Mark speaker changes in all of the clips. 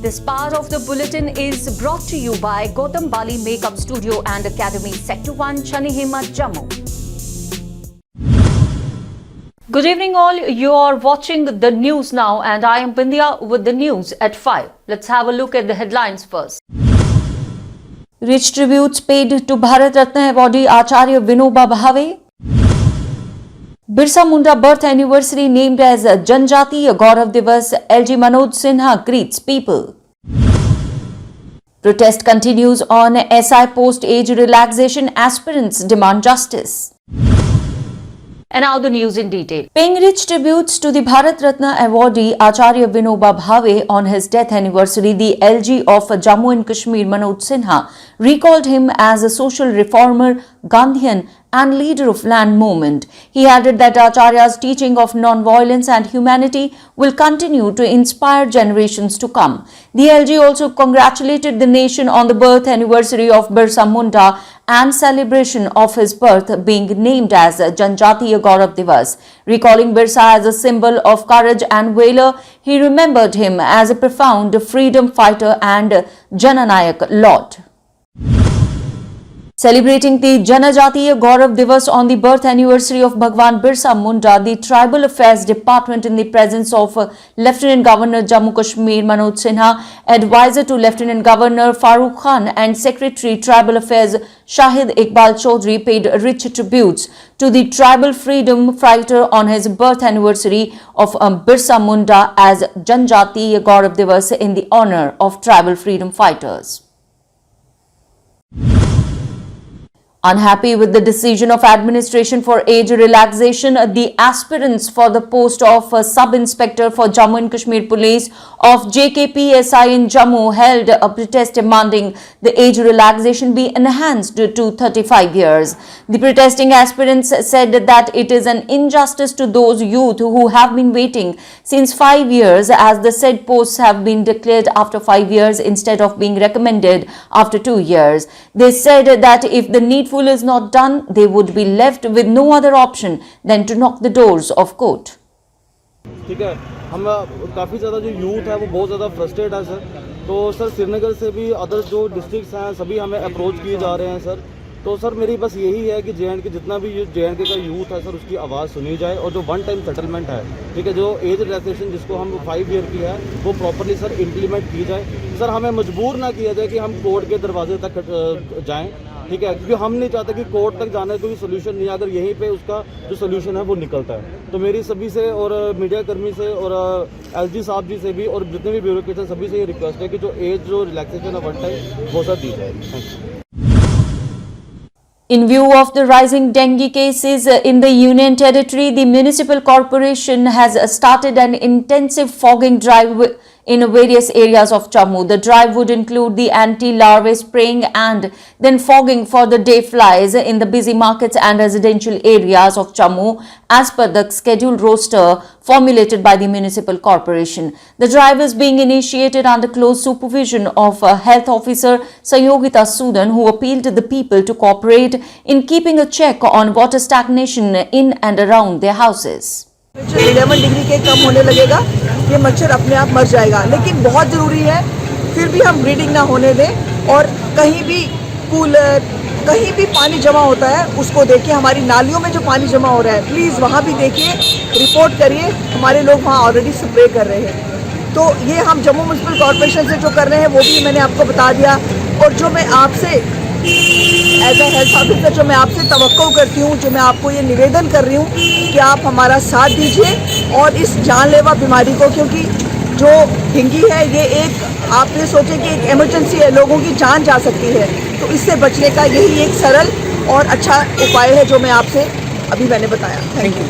Speaker 1: This part of the bulletin is brought to you by Gautam Bali Makeup Studio and Academy, Sector 1, Chanihima, Jammu. Good evening all, you are watching the news now and I am Bindya with the news at 5. Let's have a look at the headlines first. Rich tributes paid to Bharat Ratna awardee Acharya Vinoba Bhave. Birsa Munda birth anniversary named as Janjatiya Gaurav Divas, LG Manoj Sinha greets people. Protest continues on SI post-age relaxation, aspirants demand justice. And now the news in detail. Paying rich tributes to the Bharat Ratna awardee Acharya Vinoba Bhave on his death anniversary, the LG of Jammu and Kashmir Manoj Sinha recalled him as a social reformer, Gandhian and leader of land movement. He added that Acharya's teaching of non-violence and humanity will continue to inspire generations to come. The LG also congratulated the nation on the birth anniversary of Birsa Munda and celebration of his birth being named as Janjatiya Gaurav Divas. Recalling Birsa as a symbol of courage and valor, he remembered him as a profound freedom fighter and Jananayak Lord. Celebrating the Janajatiya Gaurav Divas on the birth anniversary of Bhagwan Birsa Munda, the Tribal Affairs Department in the presence of Lieutenant Governor Jammu Kashmir Manoj Sinha, Advisor to Lieutenant Governor Farooq Khan and Secretary Tribal Affairs Shahid Iqbal Chaudhry paid rich tributes to the tribal freedom fighter on his birth anniversary of Birsa Munda as Janjatiya Gaurav Divas in the honor of tribal freedom fighters. Unhappy with the decision of administration for age relaxation, the aspirants for the post of Sub-Inspector for Jammu and Kashmir Police of JKPSI in Jammu held a protest demanding the age relaxation be enhanced to 35 years. The protesting aspirants said that it is an injustice to those youth who have been waiting since 5 years, as the said posts have been declared after 5 years instead of being recommended after 2 years. They said that if the needful is not done, they would be left with no other option than to knock the doors of court.
Speaker 2: ठीक है, हम काफ़ी ज़्यादा जो youth है वो बहुत ज़्यादा फ्रस्ट्रेट है सर. तो सर श्रीनगर से भी अदर जो डिस्ट्रिक्ट्स हैं सभी हमें अप्रोच किए जा रहे हैं सर. तो सर मेरी बस यही है कि JNK जितना भी JNK का यूथ है सर उसकी आवाज़ सुनी जाए और जो वन टाइम सेटलमेंट है, ठीक है, जो एज रिलैक्सेशन जिसको हम 5 ईयर की है वो प्रॉपरली सर इम्प्लीमेंट की जाए. सर हमें मजबूर ना किया जाए कि हम कोर्ट के दरवाजे तक जाएँ, ठीक है, क्योंकि हम नहीं चाहते कि कोर्ट तक जाने कोई सोल्यूशन नहीं है अगर यहीं पे उसका जो सोल्यूशन है वो निकलता है. तो मेरी सभी से और मीडिया कर्मी से और LG साहब जी से भी और जितने भी ब्यूरोक्रेट्स हैं सभी से ये रिक्वेस्ट है कि जो एज जो रिलैक्सेशन है वन टाइम वो सर दी जाए. Thank you.
Speaker 1: In view of the rising dengue cases in the Union Territory, the Municipal Corporation has started an intensive fogging drive in various areas of Jammu. The drive would include the anti-larvae spraying and then fogging for the day flies in the busy markets and residential areas of Jammu as per the scheduled roster formulated by the Municipal Corporation. The drive is being initiated under close supervision of Health Officer Sayogita Sudan, who appealed to the people to cooperate in keeping a check on water stagnation in and around their houses.
Speaker 3: 11 degree के कम होने लगेगा, ये मच्छर अपने आप मर जाएगा. लेकिन बहुत ज़रूरी है फिर भी हम ब्रीडिंग ना होने दें और कहीं भी कूलर कहीं भी पानी जमा होता है उसको देखिए. हमारी नालियों में जो पानी जमा हो रहा है प्लीज़ वहाँ भी देखिए, रिपोर्ट करिए. हमारे लोग वहाँ ऑलरेडी स्प्रे कर रहे हैं. तो ये हम जम्मू म्यूनसिपल कॉर्पोरेशन से जो कर रहे हैं वो भी मैंने आपको बता दिया. और जो मैं आपसे एज ए हेल्थ ऑफिसर जो मैं आपसे तवक्को करती हूँ, जो मैं आपको ये निवेदन कर रही हूँ कि आप हमारा साथ दीजिए और इस जानलेवा बीमारी को, क्योंकि जो डेंगू है ये एक आप ये सोचें कि एक इमरजेंसी है, लोगों की जान जा सकती है. तो इससे बचने का यही एक सरल और अच्छा उपाय है जो मैं आपसे अभी मैंने बताया. Thank you.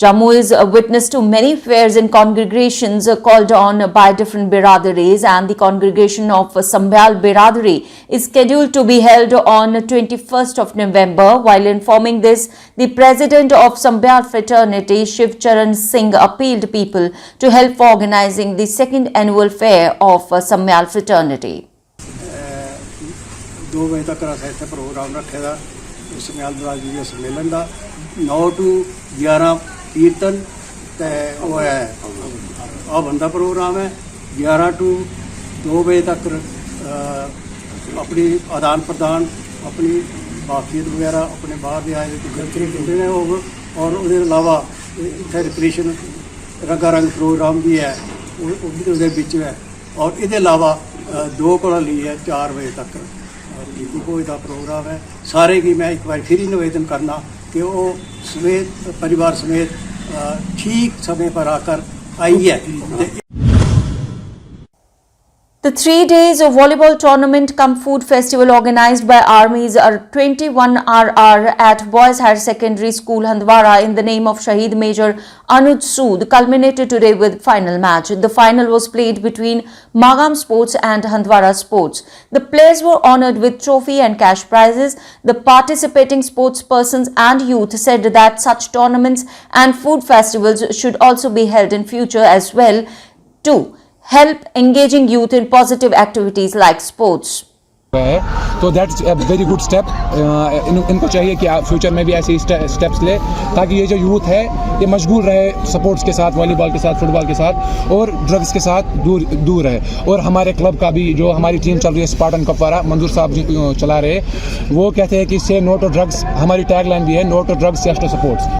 Speaker 1: Jammu is a witness to many fairs and congregations called on by different Biradaris, and the congregation of Sambhyal Biradari is scheduled to be held on 21st of November. While informing this, the president of Sambhyal Fraternity, Shiv Charan Singh, appealed people to help for organizing the second annual fair of Sambhyal Fraternity.
Speaker 4: 2 बजे तक ऐसे programme रखेगा सम्याल बिरादरी के सम्मेलन का. 9 to 11 कीर्तन ते वो है आ बंदा प्रोग्राम है. 11 टू 2 बजे तक अपनी आदान प्रदान अपनी बाकियत वगैरह अपने बाहर दे आए गलती ने होग और उसके अलावा इतने रिक्रिएशन रंगा रंग प्रोग्राम भी है वो भी उसके बिच है और इसके अलावा 2 को लिए 4 बजे तक रीति भोज का प्रोग्राम है। सारे की मैं एक बार फिर ही निवेदन करना कि वो समेत परिवार समेत ठीक समय पर आकर आई है।
Speaker 1: The 3 days of volleyball tournament cum food festival organized by Army's 21RR at Boys Higher Secondary School Handwara in the name of Shaheed Major Anuj Sood culminated today with final match. The final was played between Magam Sports and Handwara Sports. The players were honored with trophy and cash prizes. The participating sports persons and youth said that such tournaments and food festivals should also be held in future as well to help engaging youth in positive activities like sports.
Speaker 5: तो that's a very good step. इनको चाहिए कि future में भी ऐसे ही steps ले ताकि ये जो यूथ है ये मशगूल रहे स्पोर्ट्स के साथ, वॉलीबॉल के साथ, फुटबॉल के साथ और ड्रग्स के साथ दूर रहे। और हमारे क्लब का भी जो हमारी टीम चल रही है स्पार्टन कपवारा, मंजूर साहब जी चला रहे, वो कहते हैं कि से नो टू ड्रग्स, हमारी टैगलाइन भी है no to drugs yes to sports.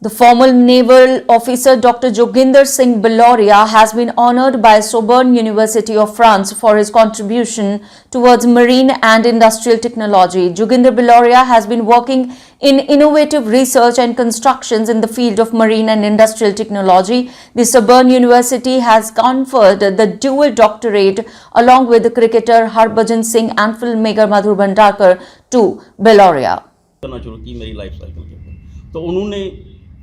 Speaker 1: The former naval officer Dr. Joginder Singh Baloria has been honored by Sorbonne University of France for his contribution towards marine and industrial technology. Joginder Baloria has been working in innovative research and constructions in the field of marine and industrial technology. The Sorbonne University has conferred the dual doctorate along with the cricketer Harbhajan Singh and filmmaker Madhur Bhandarkar to Baloria.
Speaker 6: करना शुरू की मेरी life cycle के ऊपर, तो उन्होंने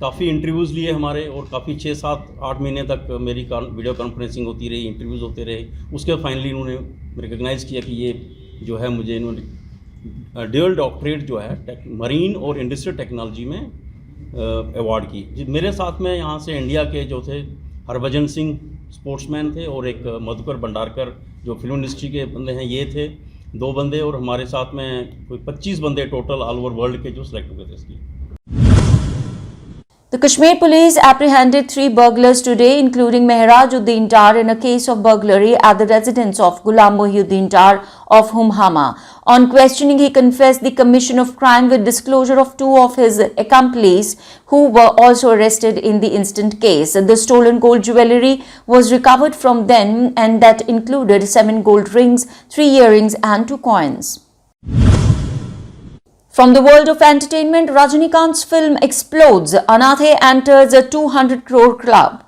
Speaker 6: काफ़ी interviews लिए हमारे और काफ़ी 6, 7, 8 महीने तक मेरी वीडियो कॉन्फ्रेंसिंग होती रही, इंटरव्यूज़ होते रहे। उसके बाद फाइनली उन्होंने रिकग्नाइज़ किया कि ये जो है मुझे इन्होंने ड्यूअल डॉक्टरेट जो है मरीन और इंडस्ट्रियल टेक्नोलॉजी में अवार्ड की। मेरे साथ में यहाँ से इंडिया के जो थे हरभजन सिंह स्पोर्ट्समैन थे और एक मधुकर भंडारकर जो फिल्म इंडस्ट्री के बंदे हैं, ये थे 2 बंदे, और हमारे साथ में कोई 25 बंदे टोटल ऑल ओवर वर्ल्ड के जो सिलेक्ट हुए थे इसकी।
Speaker 1: The Kashmir police apprehended 3 burglars today, including Mehrajuddin Dar, in a case of burglary at the residence of Ghulam Mohiuddin Dar of Humhama. On questioning, he confessed the commission of crime with disclosure of 2 of his accomplices who were also arrested in the instant case. The stolen gold jewellery was recovered from them, and that included 7 gold rings, 3 earrings and 2 coins. From the world of entertainment, Rajinikanth's film explodes. Anathe enters a 200 crore club.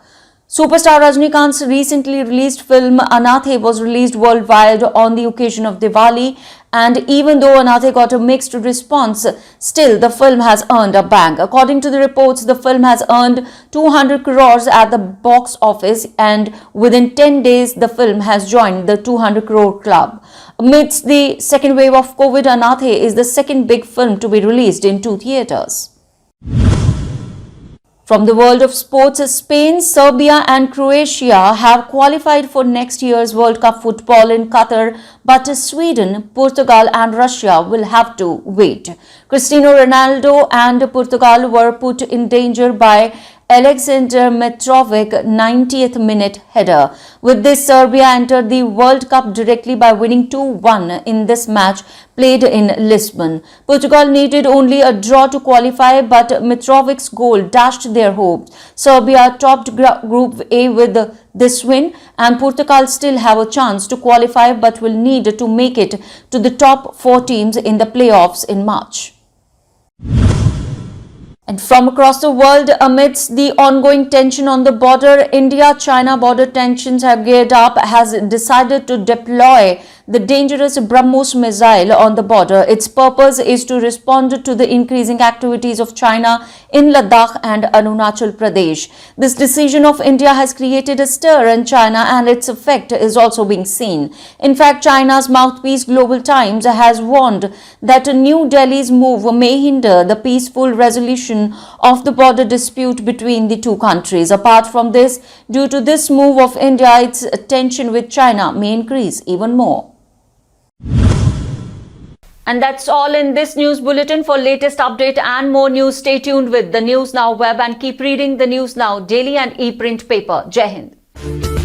Speaker 1: Superstar Rajinikanth's recently released film Anathe was released worldwide on the occasion of Diwali, and even though Anathe got a mixed response, still the film has earned a bang. According to the reports, the film has earned 200 crores at the box office, and within 10 days the film has joined the 200 crore club. Amidst the second wave of COVID, Anathe is the second big film to be released in 2 theatres. From the world of sports, Spain, Serbia and Croatia have qualified for next year's World Cup football in Qatar, but Sweden, Portugal and Russia will have to wait. Cristiano Ronaldo and Portugal were put in danger by Alexander Mitrovic 90th minute header. With this, Serbia entered the World Cup directly by winning 2-1 in this match played in Lisbon. Portugal needed only a draw to qualify, but Mitrovic's goal dashed their hopes. Serbia topped Group A with this win, and Portugal still have a chance to qualify but will need to make it to the top 4 teams in the playoffs in March. And from across the world, amidst the ongoing tension on the border, India-China border tensions have geared up, has decided to deploy the dangerous BrahMos missile on the border. Its purpose is to respond to the increasing activities of China in Ladakh and Arunachal Pradesh. This decision of India has created a stir in China, and its effect is also being seen. In fact, China's mouthpiece Global Times has warned that New Delhi's move may hinder the peaceful resolution of the border dispute between the 2 countries. Apart from this, due to this move of India, its tension with China may increase even more. And that's all in this news bulletin. For latest update and more news, stay tuned with the News Now web and keep reading the News Now daily and e-print paper. Jai Hind. है।